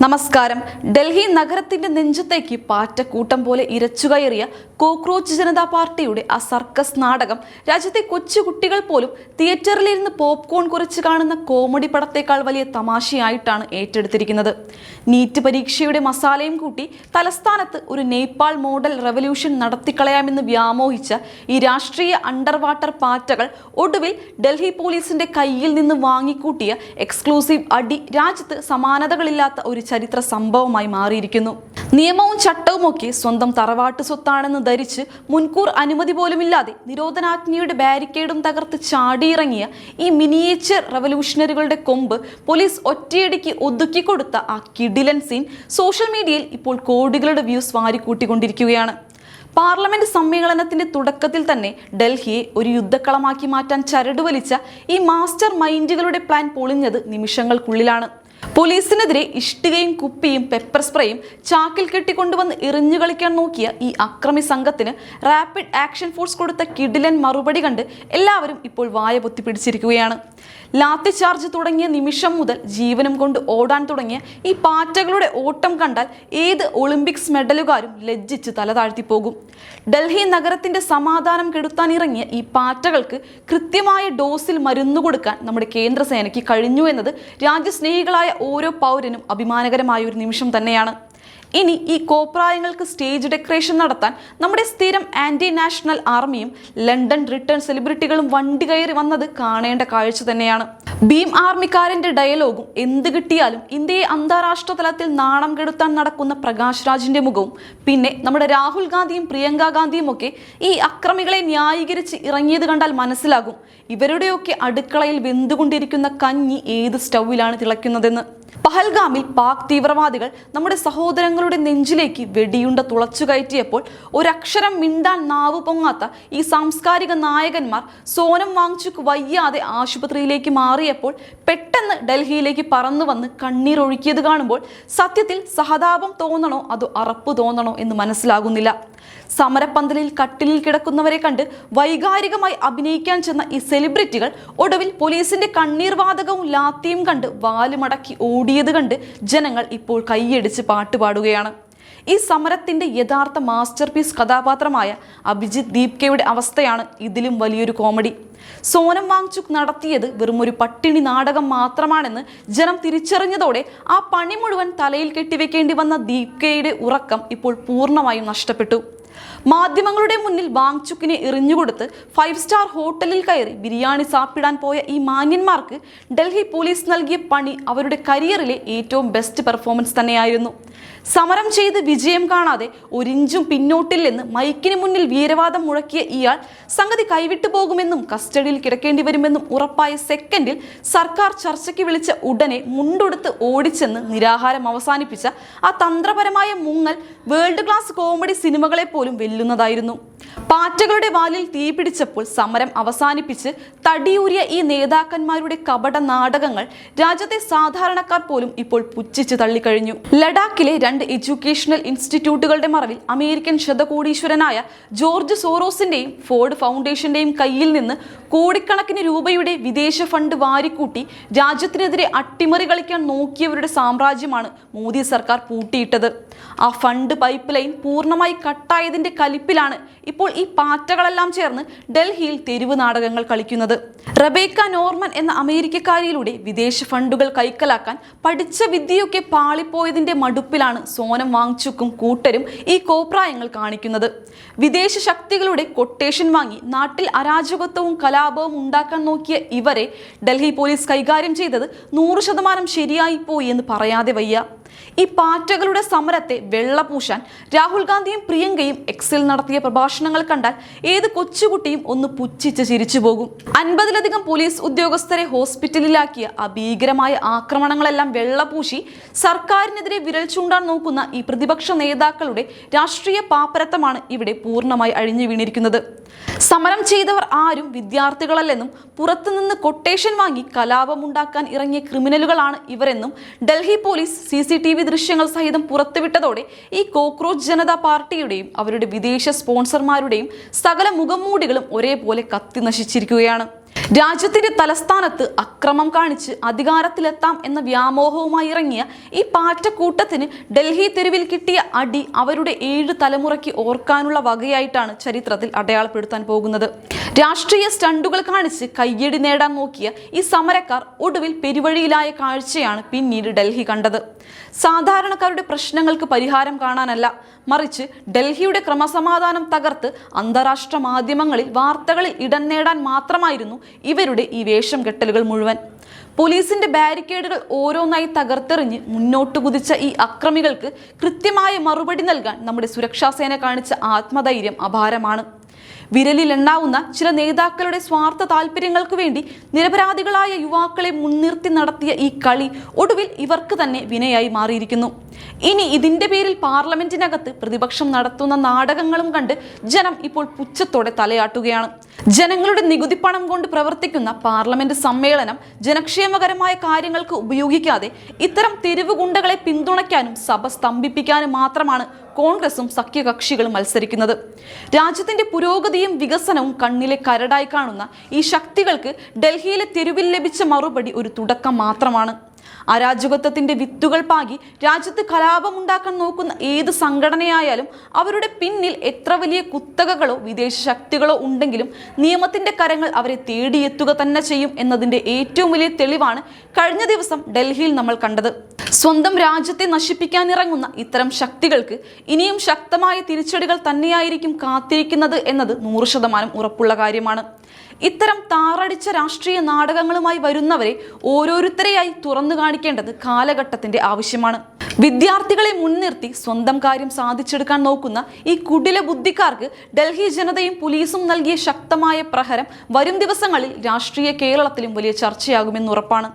നമസ്കാരം. ഡൽഹി നഗരത്തിന്റെ നെഞ്ചത്തേക്ക് പാറ്റക്കൂട്ടം പോലെ ഇരച്ചുകയറിയ കോക്രോച്ച് ജനതാ പാർട്ടിയുടെ ആ സർക്കസ് നാടകം രാജ്യത്തെ കൊച്ചുകുട്ടികൾ പോലും തിയേറ്ററിലിരുന്ന് പോപ്കോൺ കുറിച്ച് കാണുന്ന കോമഡി പടത്തേക്കാൾ വലിയ തമാശയായിട്ടാണ് ഏറ്റെടുത്തിരിക്കുന്നത്. നീറ്റ് പരീക്ഷയുടെ മസാലയും കൂട്ടി തലസ്ഥാനത്ത് ഒരു നേപ്പാൾ മോഡൽ റെവല്യൂഷൻ നടത്തിക്കളയാമെന്ന് വ്യാമോഹിച്ച ഈ രാഷ്ട്രീയ അണ്ടർ വാട്ടർ പാറ്റകൾ ഒടുവിൽ ഡൽഹി പോലീസിന്റെ കയ്യിൽ നിന്ന് വാങ്ങിക്കൂട്ടിയ എക്സ്ക്ലൂസീവ് അടി രാജ്യത്ത് സമാനതകളില്ലാത്ത ഒരു ചരിത്ര സംഭവമായി മാറിയിരിക്കുന്നു. നിയമവും ചട്ടവുമൊക്കെ സ്വന്തം തറവാട്ട് സ്വത്താണെന്ന് ധരിച്ച് മുൻകൂർ അനുമതി പോലുമില്ലാതെ നിരോധനാജ്ഞയുടെ ബാരിക്കേഡും തകർത്ത് ചാടിയിറങ്ങിയ ഈ മിനിയേച്ചർ റവല്യൂഷണറികളുടെ കൊമ്പ് പോലീസ് ഒറ്റയടിക്ക് ഒതുക്കിക്കൊടുത്ത ആ കിടിലൻ സീൻ സോഷ്യൽ മീഡിയയിൽ ഇപ്പോൾ കോടികളുടെ വ്യൂസ് വാരിക്കൂട്ടിക്കൊണ്ടിരിക്കുകയാണ്. പാർലമെന്റ് സമ്മേളനത്തിന്റെ തുടക്കത്തിൽ തന്നെ ഡൽഹിയെ ഒരു യുദ്ധക്കളമാക്കി മാറ്റാൻ ചരടുവലിച്ച ഈ മാസ്റ്റർ മൈൻഡുകളുടെ പ്ലാൻ പൊളിഞ്ഞത് നിമിഷങ്ങൾക്കുള്ളിലാണ്. പോലീസിനെതിരെ ഇഷ്ടികയും കുപ്പിയും പെപ്പർ സ്പ്രേയും ചാക്കിൽ കെട്ടിക്കൊണ്ടുവന്ന് എറിഞ്ഞു കളിക്കാൻ നോക്കിയ ഈ അക്രമി സംഘത്തിന് റാപ്പിഡ് ആക്ഷൻ ഫോഴ്സ് കൊടുത്ത കിടിലൻ മറുപടി കണ്ട് എല്ലാവരും ഇപ്പോൾ വായ പൊത്തിപ്പിടിച്ചിരിക്കുകയാണ്. ലാത്തി ചാർജ് തുടങ്ങിയ നിമിഷം മുതൽ ജീവനും കൊണ്ട് ഓടാൻ തുടങ്ങിയ ഈ പാറ്റകളുടെ ഓട്ടം കണ്ടാൽ ഏത് ഒളിമ്പിക്സ് മെഡലുകാരും ലജ്ജിച്ച് തല താഴ്ത്തിപ്പോകും. ഡൽഹി നഗരത്തിന്റെ സമാധാനം കെടുത്താനിറങ്ങിയ ഈ പാറ്റകൾക്ക് കൃത്യമായ ഡോസിൽ മരുന്ന് കൊടുക്കാൻ നമ്മുടെ കേന്ദ്ര സേനയ്ക്ക് കഴിഞ്ഞു എന്നത് രാജ്യസ്നേഹികളായ ഓരോ പൗരനും അഭിമാനകരമായ ഒരു നിമിഷം തന്നെയാണ്. ഇനി ഈ കോപ്രായങ്ങൾക്ക് സ്റ്റേജ് ഡെക്കറേഷൻ നടത്താൻ നമ്മുടെ സ്ഥിരം ആന്റി നാഷണൽ ആർമിയും ലണ്ടൻ റിട്ടേൺ സെലിബ്രിറ്റികളും വണ്ടി കയറി വന്നത് കാണേണ്ട കാഴ്ച തന്നെയാണ്. ഭീം ആർമിക്കാരന്റെ ഡയലോഗും എന്ത് കിട്ടിയാലും ഇന്ത്യയെ അന്താരാഷ്ട്ര തലത്തിൽ നാണം കെടുത്താൻ നടക്കുന്ന പ്രകാശ് രാജിന്റെ മുഖവും പിന്നെ നമ്മുടെ രാഹുൽ ഗാന്ധിയും പ്രിയങ്ക ഗാന്ധിയും ഒക്കെ ഈ അക്രമികളെ ന്യായീകരിച്ച് ഇറങ്ങിയത് കണ്ടാൽ മനസ്സിലാകും ഇവരുടെയൊക്കെ അടുക്കളയിൽ വെന്തുകൊണ്ടിരിക്കുന്ന കഞ്ഞി ഏത് സ്റ്റൗവിലാണ് തിളയ്ക്കുന്നതെന്ന്. പഹൽഗാമിൽ പാക് തീവ്രവാദികൾ നമ്മുടെ സഹോദരങ്ങളുടെ നെഞ്ചിലേക്ക് വെടിയുണ്ട തുളച്ചു കയറ്റിയപ്പോൾ ഒരക്ഷരം മിണ്ടാൻ നാവ് പൊങ്ങാത്ത ഈ സാംസ്കാരിക നായകന്മാർ സോനം വാങ്ചുക് വയ്യാതെ ആശുപത്രിയിലേക്ക് മാറിയപ്പോൾ പെട്ടെന്ന് ഡൽഹിയിലേക്ക് പറന്നു വന്ന് കണ്ണീരൊഴുക്കിയത് കാണുമ്പോൾ സത്യത്തിൽ സഹതാപം തോന്നണോ അതോ അറപ്പ് തോന്നണോ എന്ന് മനസ്സിലാകുന്നില്ല. സമരപ്പന്തലിൽ കട്ടിലിൽ കിടക്കുന്നവരെ കണ്ട് വൈകാരികമായി അഭിനയിക്കാൻ ചെന്ന ഈ സെലിബ്രിറ്റികൾ ഒടുവിൽ പോലീസിന്റെ കണ്ണീർ വാതകവും ലാത്തിയും കണ്ട് വാലുമടക്കി ഓടിയത് കണ്ട് ജനങ്ങൾ ഇപ്പോൾ കൈയടിച്ച് പാട്ടുപാടുകയാണ്. ഈ സമരത്തിന്റെ യഥാർത്ഥ മാസ്റ്റർ പീസ് കഥാപാത്രമായ അഭിജിത്ത് ദീപ്കയുടെ അവസ്ഥയാണ് ഇതിലും വലിയൊരു കോമഡി. സോനം വാങ്ചുക് നടത്തിയത് വെറുമൊരു പട്ടിണി നാടകം മാത്രമാണെന്ന് ജനം തിരിച്ചറിഞ്ഞതോടെ ആ പണി മുഴുവൻ തലയിൽ കെട്ടിവെക്കേണ്ടി വന്ന ദീപ്കയുടെ ഉറക്കം ഇപ്പോൾ പൂർണ്ണമായും നഷ്ടപ്പെട്ടു. മാധ്യമങ്ങളുടെ മുന്നിൽ വാങ്ചുക്കിനെ എറിഞ്ഞുകൊടുത്ത് 5 സ്റ്റാർ ഹോട്ടലിൽ കയറി ബിരിയാണി സാപ്പിടാൻ പോയ ഈ മാന്യന്മാർക്ക് ഡൽഹി പോലീസ് നൽകിയ പണി അവരുടെ കരിയറിലെ ഏറ്റവും ബെസ്റ്റ് പെർഫോമൻസ് തന്നെയായിരുന്നു. സമരം ചെയ്ത് വിജയം കാണാതെ ഒരിഞ്ചും പിന്നോട്ടില്ലെന്ന് മൈക്കിന് മുന്നിൽ വീരവാദം മുഴക്കിയ ഇയാൾ സംഗതി കൈവിട്ടു പോകുമെന്നും കസ്റ്റഡിയിൽ കിടക്കേണ്ടി വരുമെന്നും ഉറപ്പായ സെക്കൻഡിൽ സർക്കാർ ചർച്ചയ്ക്ക് വിളിച്ച ഉടനെ മുണ്ടൊടുത്ത് ഓടിച്ചെന്ന് നിരാഹാരം അവസാനിപ്പിച്ച ആ തന്ത്രപരമായ മുങ്ങൽ വേൾഡ് ക്ലാസ് കോമഡി സിനിമകളെ പോലും വെല്ലുന്നതായിരുന്നു. പാറ്റകളുടെ വാലിൽ തീ പിടിച്ചപ്പോൾ സമരം അവസാനിപ്പിച്ച് തടിയൂരിയ ഈ നേതാക്കന്മാരുടെ കപട നാടകങ്ങൾ രാജ്യത്തെ സാധാരണക്കാർ പോലും ഇപ്പോൾ പുച്ഛിച്ച് തള്ളിക്കഴിഞ്ഞു. ലഡാക്കിലെ 2 എഡ്യൂക്കേഷണൽ ഇൻസ്റ്റിറ്റ്യൂട്ടുകളുടെ മറവിൽ അമേരിക്കൻ ശതകോടീശ്വരനായ ജോർജ് സോറോസിന്റെയും ഫോർഡ് ഫൗണ്ടേഷന്റെയും കയ്യിൽ നിന്ന് കോടിക്കണക്കിന് രൂപയുടെ വിദേശ ഫണ്ട് വാരിക്കൂട്ടി രാജ്യത്തിനെതിരെ അട്ടിമറി കളിക്കാൻ നോക്കിയവരുടെ സാമ്രാജ്യമാണ് മോദി സർക്കാർ പൂട്ടിയിട്ടത്. ആ ഫണ്ട് പൈപ്പ് ലൈൻ പൂർണ്ണമായി കട്ടായതിന്റെ കലിപ്പിലാണ് ഇപ്പോൾ ഈ പാറ്റകളെല്ലാം ചേർന്ന് ഡൽഹിയിൽ തെരുവ് നാടകങ്ങൾ കളിക്കുന്നത്. റബേക്ക നോർമൻ എന്ന അമേരിക്കക്കാരിയിലൂടെ വിദേശ ഫണ്ടുകൾ കൈക്കലാക്കാൻ പഠിച്ച വിദ്യയൊക്കെ പാളിപ്പോയതിന്റെ മടുപ്പിലാണ് സോനം വാങ്ചുക്കും കൂട്ടരും ഈ കോപ്രായങ്ങൾ കാണിക്കുന്നത്. വിദേശ ശക്തികളുടെ കൊട്ടേഷൻ വാങ്ങി നാട്ടിൽ അരാജകത്വവും കലാപവും ഉണ്ടാക്കാൻ നോക്കിയ ഇവരെ ഡൽഹി പോലീസ് കൈകാര്യം ചെയ്തത് 100% ശരിയായി പോയി എന്ന് പറയാതെ വയ്യ. ഈ പാറ്റകളുടെ സമരത്തെ വെള്ളപൂശാൻ രാഹുൽ ഗാന്ധിയും പ്രിയങ്കയും എക്സിൽ നടത്തിയ പ്രഭാഷണങ്ങൾ കണ്ടാൽ ഏത് കൊച്ചുകുട്ടിയും ഒന്ന് പുച്ഛിച്ച് ചിരിച്ചു പോകും. 50ലധികം പോലീസ് ഉദ്യോഗസ്ഥരെ ഹോസ്പിറ്റലിലാക്കിയ ആ ഭീകരമായ ആക്രമണങ്ങളെല്ലാം വെള്ളപൂശി സർക്കാരിനെതിരെ വിരൽ ചൂണ്ടാൻ നോക്കുന്ന ഈ പ്രതിപക്ഷ നേതാക്കളുടെ രാഷ്ട്രീയ പാപ്പരത്തമാണ് ഇവിടെ പൂർണ്ണമായി അഴിഞ്ഞു വീണിരിക്കുന്നത്. സമരം ചെയ്തവർ ആരും വിദ്യാർത്ഥികളല്ലെന്നും പുറത്തുനിന്ന് കൊട്ടേഷൻ വാങ്ങി കലാപമുണ്ടാക്കാൻ ഇറങ്ങിയ ക്രിമിനലുകളാണ് ഇവരെന്നും ഡൽഹി പോലീസ് CCTV CCTV ദൃശ്യങ്ങൾ സഹിതം പുറത്തുവിട്ടതോടെ ഈ കോക്രോച്ച് ജനതാ പാർട്ടിയുടെയും അവരുടെ വിദേശ സ്പോൺസർമാരുടെയും സകല മുഖംമൂടികളും ഒരേപോലെ കത്തി നശിച്ചിരിക്കുകയാണ്. രാജ്യത്തിന്റെ തലസ്ഥാനത്ത് അക്രമം കാണിച്ച് അധികാരത്തിലെത്താം എന്ന വ്യാമോഹവുമായി ഇറങ്ങിയ ഈ പാറ്റക്കൂട്ടത്തിന് ഡൽഹി തെരുവിൽ കിട്ടിയ അടി അവരുടെ 7 തലമുറയ്ക്ക് ഓർക്കാനുള്ള വകയായിട്ടാണ് ചരിത്രത്തിൽ അടയാളപ്പെടുത്താൻ പോകുന്നത്. രാഷ്ട്രീയ സ്റ്റണ്ടുകൾ കാണിച്ച് കയ്യടി നേടാൻ നോക്കിയ ഈ സമരക്കാർ ഒടുവിൽ പെരുവഴിയിലായ കാഴ്ചയാണ് പിന്നീട് ഡൽഹി കണ്ടത്. സാധാരണക്കാരുടെ പ്രശ്നങ്ങൾക്ക് പരിഹാരം കാണാനല്ല, മറിച്ച് ഡൽഹിയുടെ ക്രമസമാധാനം തകർത്ത് അന്താരാഷ്ട്ര മാധ്യമങ്ങളിൽ വാർത്തകളിൽ ഇടം നേടാൻ മാത്രമായിരുന്നു ഇവരുടെ ഈ വേഷം കെട്ടലുകൾ മുഴുവൻ. പോലീസിന്റെ ബാരിക്കേഡുകൾ ഓരോന്നായി തകർത്തെറിഞ്ഞ് മുന്നോട്ട് കുതിച്ച ഈ അക്രമികൾക്ക് കൃത്യമായ മറുപടി നൽകാൻ നമ്മുടെ സുരക്ഷാ സേന കാണിച്ച ആത്മധൈര്യം അപാരമാണ്. വിരലിലെണ്ണാവുന്ന ചില നേതാക്കളുടെ സ്വാർത്ഥ താല്പര്യങ്ങൾക്ക് വേണ്ടി നിരപരാധികളായ യുവാക്കളെ മുൻനിർത്തി നടത്തിയ ഈ കളി ഒടുവിൽ ഇവർക്ക് തന്നെ വിനയായി മാറിയിരിക്കുന്നു. ഇനി ഇതിന്റെ പേരിൽ പാർലമെന്റിനകത്ത് പ്രതിപക്ഷം നടത്തുന്ന നാടകങ്ങളും കണ്ട് ജനം ഇപ്പോൾ പുച്ഛത്തോടെ തലയാട്ടുകയാണ്. ജനങ്ങളുടെ നികുതി പണം കൊണ്ട് പ്രവർത്തിക്കുന്ന പാർലമെന്റ് സമ്മേളനം ജനക്ഷേമകരമായ കാര്യങ്ങൾക്ക് ഉപയോഗിക്കാതെ ഇത്തരം തെരുവ് ഗുണ്ടകളെ പിന്തുണയ്ക്കാനും സഭ സ്തംഭിപ്പിക്കാനും മാത്രമാണ് കോൺഗ്രസും സഖ്യകക്ഷികളും മത്സരിക്കുന്നത്. രാജ്യത്തിന്റെ പുരോഗതിയും വികസനവും കണ്ണിലെ കരടായി കാണുന്ന ഈ ശക്തികൾക്ക് ഡൽഹിയിലെ തെരുവിൽ ലഭിച്ച മറുപടി ഒരു തുടക്കം മാത്രമാണ്. അരാജകത്വത്തിന്റെ വിത്തുകൾ പാകി രാജ്യത്ത് കലാപമുണ്ടാക്കാൻ നോക്കുന്ന ഏത് സംഘടനയായാലും അവരുടെ പിന്നിൽ എത്ര വലിയ കുത്തകകളോ വിദേശ ശക്തികളോ ഉണ്ടെങ്കിലും നിയമത്തിന്റെ കരങ്ങൾ അവരെ തേടിയെത്തുക തന്നെ ചെയ്യും എന്നതിന്റെ ഏറ്റവും വലിയ തെളിവാണ് കഴിഞ്ഞ ദിവസം ഡൽഹിയിൽ നമ്മൾ കണ്ടത്. സ്വന്തം രാജ്യത്തെ നശിപ്പിക്കാനിറങ്ങുന്ന ഇത്തരം ശക്തികൾക്ക് ഇനിയും ശക്തമായ തിരിച്ചടികൾ തന്നെയായിരിക്കും കാത്തിരിക്കുന്നത് എന്നത് 100% ഉറപ്പുള്ള കാര്യമാണ്. ഇത്തരം താറടിച്ച രാഷ്ട്രീയ നാടകങ്ങളുമായി വരുന്നവരെ ഓരോരുത്തരെയായി തുറന്നു കാണിക്കേണ്ടത് കാലഘട്ടത്തിന്റെ ആവശ്യമാണ്. വിദ്യാർത്ഥികളെ മുൻനിർത്തി സ്വന്തം കാര്യം സാധിച്ചെടുക്കാൻ നോക്കുന്ന ഈ കുടില ബുദ്ധിക്കാർക്ക് ഡൽഹി ജനതയും പോലീസും നൽകിയ ശക്തമായ പ്രഹരം വരും ദിവസങ്ങളിൽ രാഷ്ട്രീയ കേരളത്തിലും വലിയ ചർച്ചയാകുമെന്ന് ഉറപ്പാണ്.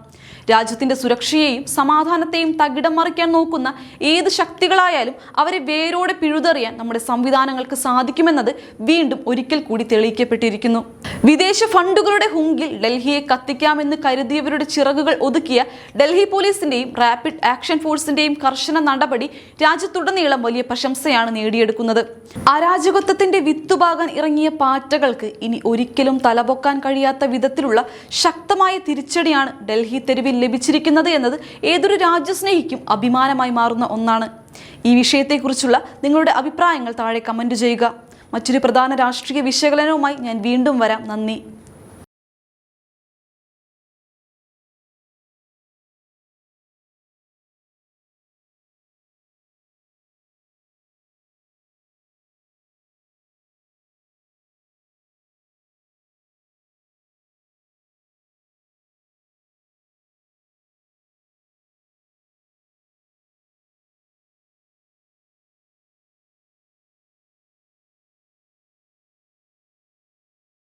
രാജ്യത്തിന്റെ സുരക്ഷയെയും സമാധാനത്തെയും തകിടം മറിക്കാൻ നോക്കുന്ന ഏത് ശക്തികളായാലും അവരെ വേരോടെ പിഴുതെറിയാൻ നമ്മുടെ സംവിധാനങ്ങൾക്ക് സാധിക്കുമെന്നത് വീണ്ടും ഒരിക്കൽ കൂടി തെളിയിക്കപ്പെട്ടിരിക്കുന്നു. വിദേശ ഫണ്ടുകളുടെ ഹുങ്കിൽ ഡൽഹിയെ കത്തിക്കാമെന്ന് കരുതിയവരുടെ ചിറകുകൾ ഒതുക്കിയ ഡൽഹി പോലീസിന്റെയും റാപ്പിഡ് ആക്ഷൻ ഫോഴ്സിന്റെയും കർശന നടപടി രാജ്യത്തുടനീളം വലിയ പ്രശംസയാണ് നേടിയെടുക്കുന്നത്. അരാജകത്വത്തിന്റെ വിത്തുപാകാൻ ഇറങ്ങിയ പാറ്റകൾക്ക് ഇനി ഒരിക്കലും തലപൊക്കാൻ കഴിയാത്ത വിധത്തിലുള്ള ശക്തമായ തിരിച്ചടിയാണ് ഡൽഹി തെരുവിൽ ലഭിച്ചിരിക്കുന്നത് എന്നത് ഏതൊരു രാജ്യസ്നേഹിക്കും അഭിമാനമായി മാറുന്ന ഒന്നാണ്. ഈ വിഷയത്തെക്കുറിച്ചുള്ള നിങ്ങളുടെ അഭിപ്രായങ്ങൾ താഴെ കമന്റ് ചെയ്യുക. മറ്റൊരു പ്രധാന രാഷ്ട്രീയ വിശകലനവുമായി ഞാൻ വീണ്ടും വരാം. നന്ദി.